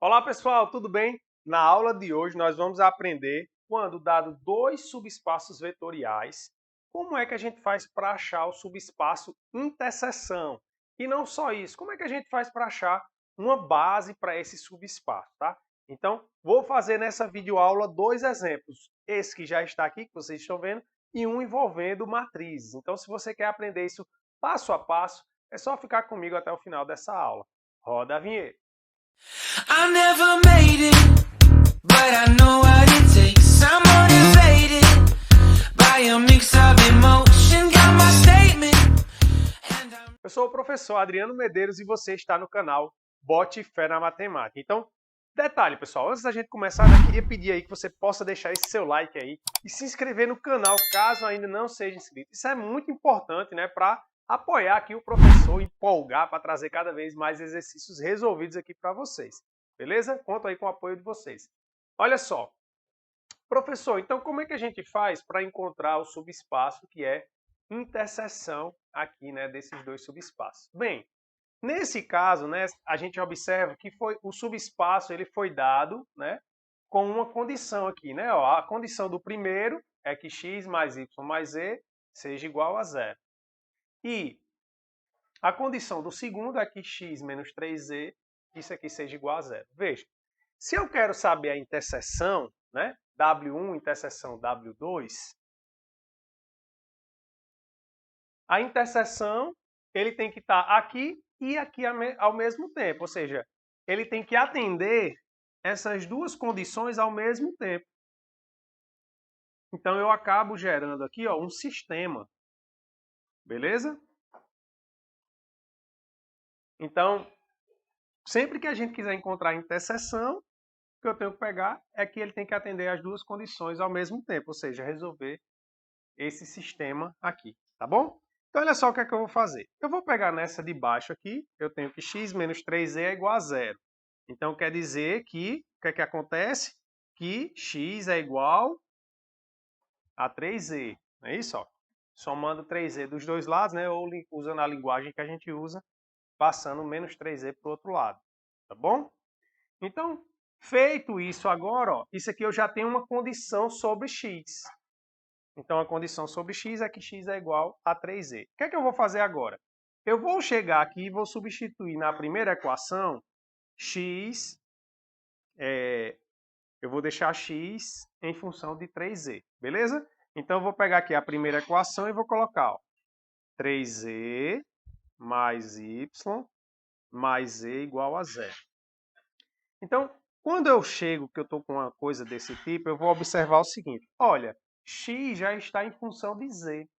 Olá pessoal, tudo bem? Na aula de hoje nós vamos aprender quando dado dois subespaços vetoriais, como é que a gente faz para achar o subespaço interseção. E não só isso, como é que a gente faz para achar uma base para esse subespaço, tá? Então, vou fazer nessa videoaula dois exemplos. Esse que já está aqui, que vocês estão vendo, e um envolvendo matrizes. Então, se você quer aprender isso passo a passo, é só ficar comigo até o final dessa aula. Roda a vinheta. I never made it, but I know what it takes. I'm motivated by a mix of emotion. Got my statement. Eu sou o professor Adriano Medeiros e você está no canal Bote Fé na Matemática. Então, detalhe pessoal, antes da gente começar, eu queria pedir aí que você possa deixar esse seu like aí e se inscrever no canal caso ainda não seja inscrito. Isso é muito importante, né, para apoiar aqui o professor, empolgar para trazer cada vez mais exercícios resolvidos aqui para vocês. Beleza? Conto aí com o apoio de vocês. Olha só, professor, então como é que a gente faz para encontrar o subespaço que é interseção aqui, né, desses dois subespaços? Bem, nesse caso, né, a gente observa que o subespaço ele foi dado, né, com uma condição aqui, né? Ó, a condição do primeiro é que x mais y mais z seja igual a zero. E a condição do segundo é que x menos 3z, isso aqui seja igual a zero. Veja, se eu quero saber a interseção, né, W1 interseção W2, a interseção ele tem que estar aqui e aqui ao mesmo tempo, ou seja, ele tem que atender essas duas condições ao mesmo tempo. Então eu acabo gerando aqui, ó, um sistema, beleza? Então, sempre que a gente quiser encontrar a interseção, o que eu tenho que pegar é que ele tem que atender as duas condições ao mesmo tempo, ou seja, resolver esse sistema aqui, tá bom? Então, olha só o que é que eu vou fazer. Eu vou pegar nessa de baixo aqui, eu tenho que x menos 3z é igual a zero. Então, quer dizer que, o que é que acontece? Que x é igual a 3z, não é isso? Ó? Somando 3z dos dois lados, né? Ou usando a linguagem que a gente usa, passando menos 3z para o outro lado, tá bom? Então, feito isso agora, ó, isso aqui eu já tenho uma condição sobre x. Então, a condição sobre x é que x é igual a 3z. O que é que eu vou fazer agora? Eu vou chegar aqui e vou substituir na primeira equação x, eu vou deixar x em função de 3z, beleza? Então, eu vou pegar aqui a primeira equação e vou colocar ó, 3z mais y mais z igual a zero. Então, quando eu chego que eu estou com uma coisa desse tipo, eu vou observar o seguinte. Olha, x já está em função de z.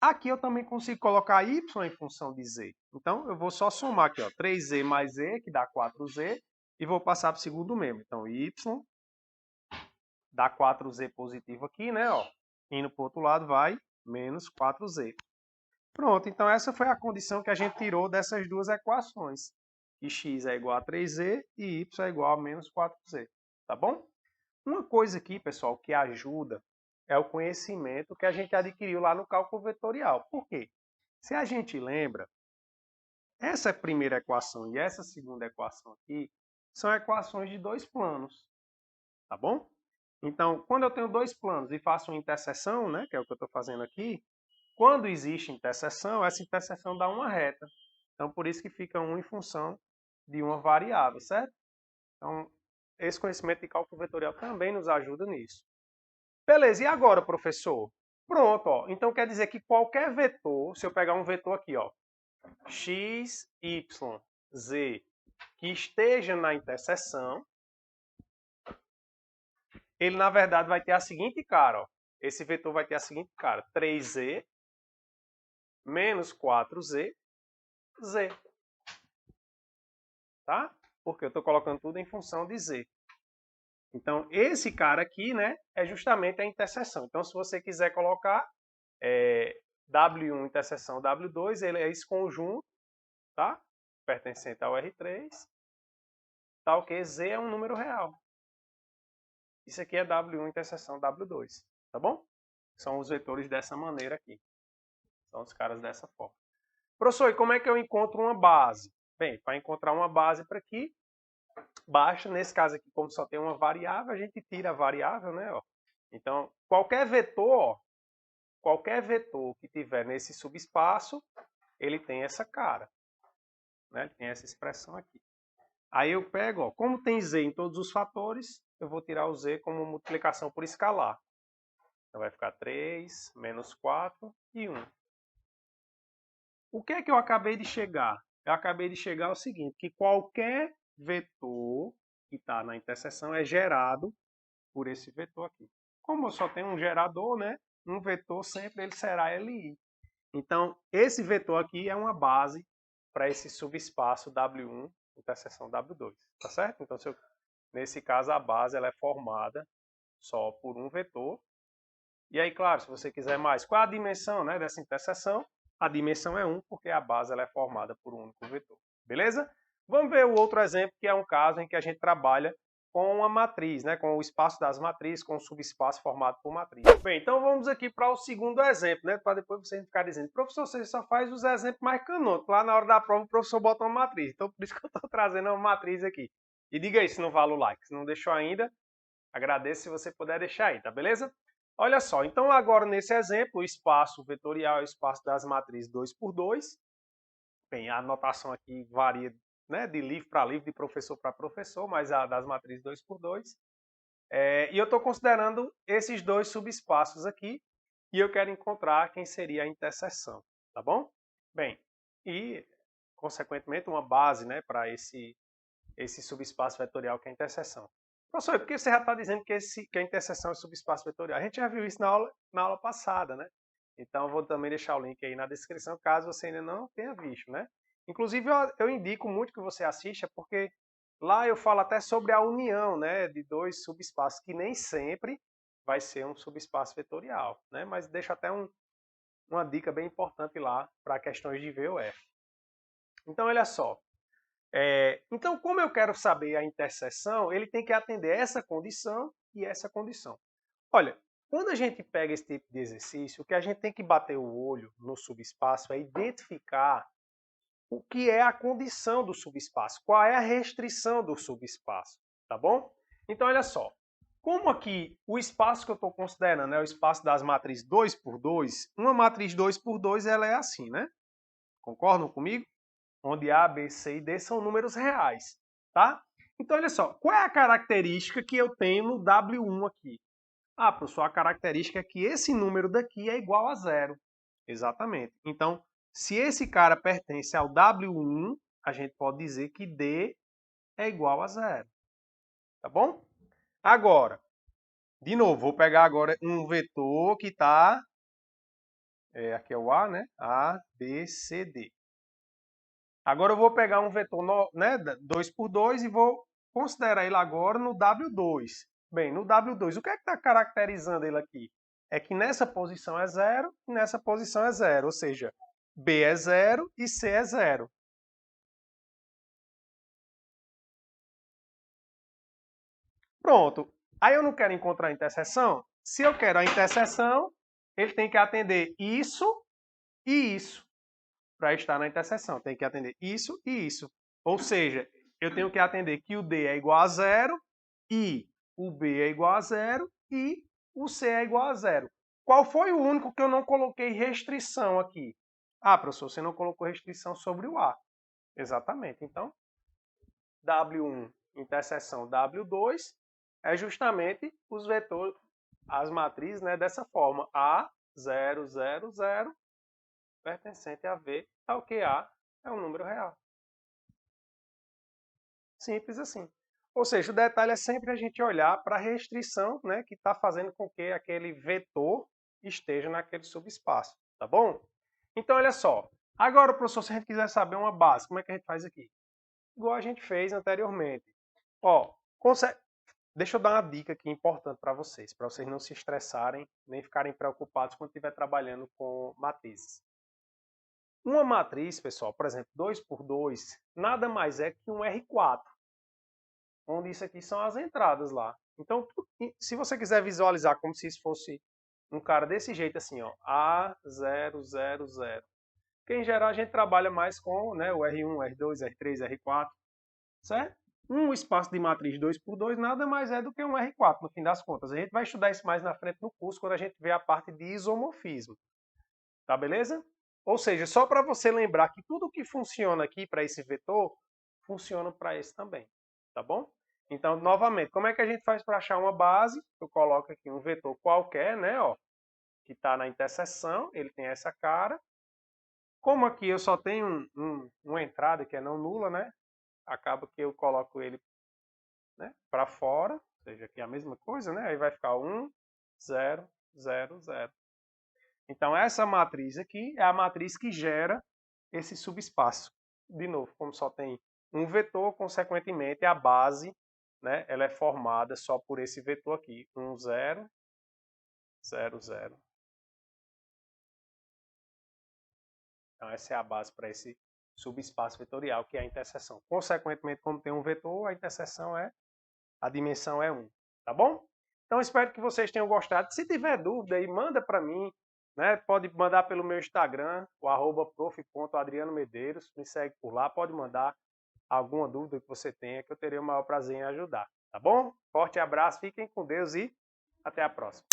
Aqui eu também consigo colocar y em função de z. Então, eu vou só somar aqui, ó, 3z mais z, que dá 4z, e vou passar para o segundo membro. Então, y dá 4z positivo aqui, né? Ó, indo para o outro lado vai menos 4z. Pronto, então essa foi a condição que a gente tirou dessas duas equações. Que x é igual a 3z e y é igual a menos 4z. Tá bom? Uma coisa aqui, pessoal, que ajuda é o conhecimento que a gente adquiriu lá no cálculo vetorial. Por quê? Se a gente lembra, essa primeira equação e essa segunda equação aqui são equações de dois planos. Tá bom? Então, quando eu tenho dois planos e faço uma interseção, né, que é o que eu estou fazendo aqui, quando existe interseção, essa interseção dá uma reta. Então, por isso que fica um em função de uma variável, certo? Então, esse conhecimento de cálculo vetorial também nos ajuda nisso. Beleza, e agora, professor? Pronto, ó. Então quer dizer que qualquer vetor, se eu pegar um vetor aqui, ó, x, y, z, que esteja na interseção, ele na verdade vai ter a seguinte cara, ó. Esse vetor vai ter a seguinte cara, 3z menos 4z, z. Tá? Porque eu estou colocando tudo em função de z. Então, esse cara aqui, né, é justamente a interseção. Então, se você quiser colocar W1 interseção W2, ele é esse conjunto, tá? Pertencente ao R3, tal que Z é um número real. Isso aqui é W1 interseção W2, tá bom? São os vetores dessa maneira aqui. São os caras dessa forma. Professor, e como é que eu encontro uma base? Bem, para encontrar uma base para aqui, basta, nesse caso aqui, como só tem uma variável, a gente tira a variável, né? Ó. Então, qualquer vetor que tiver nesse subespaço, ele tem essa cara, né? Ele tem essa expressão aqui. Aí eu pego, ó, como tem z em todos os fatores, eu vou tirar o z como multiplicação por escalar. Então vai ficar 3, menos 4 e 1. O que é que eu acabei de chegar? Eu acabei de chegar ao seguinte, que qualquer vetor que está na interseção é gerado por esse vetor aqui. Como eu só tenho um gerador, né? Um vetor sempre ele será Li. Então, esse vetor aqui é uma base para esse subespaço W1, interseção W2, tá certo? Então, nesse caso, a base ela é formada só por um vetor. E aí, claro, se você quiser mais, qual a dimensão, né, dessa interseção? A dimensão é 1, porque a base ela é formada por um único vetor. Beleza? Vamos ver o outro exemplo, que é um caso em que a gente trabalha com uma matriz, né, com o espaço das matrizes, com o subespaço formado por matriz. Bem, então vamos aqui para o segundo exemplo, né, para depois você ficar dizendo, professor, você só faz os exemplos mais canônicos. Lá na hora da prova o professor bota uma matriz. Então por isso que eu estou trazendo uma matriz aqui. E diga aí se não vale o like. Se não deixou ainda, agradeço se você puder deixar aí, tá beleza? Olha só, então agora nesse exemplo, o espaço vetorial é o espaço das matrizes 2 por 2. Bem, a anotação aqui varia, né, de livro para livro, de professor para professor, mas a das matrizes 2 por 2. E eu estou considerando esses dois subespaços aqui e eu quero encontrar quem seria a interseção, tá bom? Bem, e consequentemente uma base, né, para esse subespaço vetorial que é a interseção. Professor, por que você já está dizendo que a interseção é subespaço vetorial? A gente já viu isso na aula passada, né? Então eu vou também deixar o link aí na descrição, caso você ainda não tenha visto, né? Inclusive eu indico muito que você assista, porque lá eu falo até sobre a união, né, de dois subespaços, que nem sempre vai ser um subespaço vetorial, né? Mas deixa até uma dica bem importante lá para questões de V ou F. Então olha só. Então, como eu quero saber a interseção, ele tem que atender essa condição e essa condição. Olha, quando a gente pega esse tipo de exercício, o que a gente tem que bater o olho no subespaço é identificar o que é a condição do subespaço, qual é a restrição do subespaço, tá bom? Então, olha só, como aqui o espaço que eu estou considerando é o espaço das matrizes 2 por 2, uma matriz 2 por 2 ela é assim, né? Concordam comigo? Onde A, B, C e D são números reais, tá? Então, olha só, qual é a característica que eu tenho no W1 aqui? Ah, professor, a característica é que esse número daqui é igual a 0. Exatamente. Então, se esse cara pertence ao W1, a gente pode dizer que D é igual a 0. Tá bom? Agora, de novo, vou pegar agora um vetor que está... aqui é o A, né? A, B, C, D. Agora eu vou pegar um vetor, né, 2 por 2 e vou considerar ele agora no W2. Bem, no W2, o que é que está caracterizando ele aqui? É que nessa posição é 0 e nessa posição é 0. Ou seja, B é 0 e C é 0. Pronto. Aí eu não quero encontrar a interseção? Se eu quero a interseção, ele tem que atender isso e isso. Para estar na interseção. Tem que atender isso e isso. Ou seja, eu tenho que atender que o D é igual a 0 e o B é igual a 0 e o C é igual a 0. Qual foi o único que eu não coloquei restrição aqui? Ah, professor, você não colocou restrição sobre o A. Exatamente. Então, W1 interseção W2 é justamente os vetores, as matrizes, né, dessa forma. A, 0, 0, 0, pertencente a V, tal que A é um número real. Simples assim. Ou seja, o detalhe é sempre a gente olhar para a restrição, né, que está fazendo com que aquele vetor esteja naquele subespaço. Tá bom? Então, olha só. Agora, professor, se a gente quiser saber uma base, como é que a gente faz aqui? Igual a gente fez anteriormente. Ó, deixa eu dar uma dica aqui importante para vocês não se estressarem, nem ficarem preocupados quando estiver trabalhando com matrizes. Uma matriz, pessoal, por exemplo, 2 por 2, nada mais é que um R4, onde isso aqui são as entradas lá. Então, se você quiser visualizar como se isso fosse um cara desse jeito assim, ó, A000. Porque em geral a gente trabalha mais com, né, o R1, R2, R3, R4, certo? Um espaço de matriz 2 por 2 nada mais é do que um R4, no fim das contas. A gente vai estudar isso mais na frente no curso, quando a gente vê a parte de isomorfismo. Tá beleza? Ou seja, só para você lembrar que tudo que funciona aqui para esse vetor, funciona para esse também. Tá bom? Então, novamente, como é que a gente faz para achar uma base? Eu coloco aqui um vetor qualquer, né? Ó, que está na interseção, ele tem essa cara. Como aqui eu só tenho uma entrada que é não nula, né? Acaba que eu coloco ele, né, para fora, ou seja, aqui é a mesma coisa, né? Aí vai ficar 1, 0, 0, 0. Então, essa matriz aqui é a matriz que gera esse subespaço. De novo, como só tem um vetor, consequentemente, a base, né, ela é formada só por esse vetor aqui. 1, 0, 0, 0. Então, essa é a base para esse subespaço vetorial, que é a interseção. Consequentemente, como tem um vetor, a interseção a dimensão é 1. Tá bom? Então, espero que vocês tenham gostado. Se tiver dúvida aí, manda para mim. Né? Pode mandar pelo meu Instagram, o @prof.adrianomedeiros. Me segue por lá. Pode mandar alguma dúvida que você tenha, que eu terei o maior prazer em ajudar. Tá bom? Forte abraço, fiquem com Deus e até a próxima.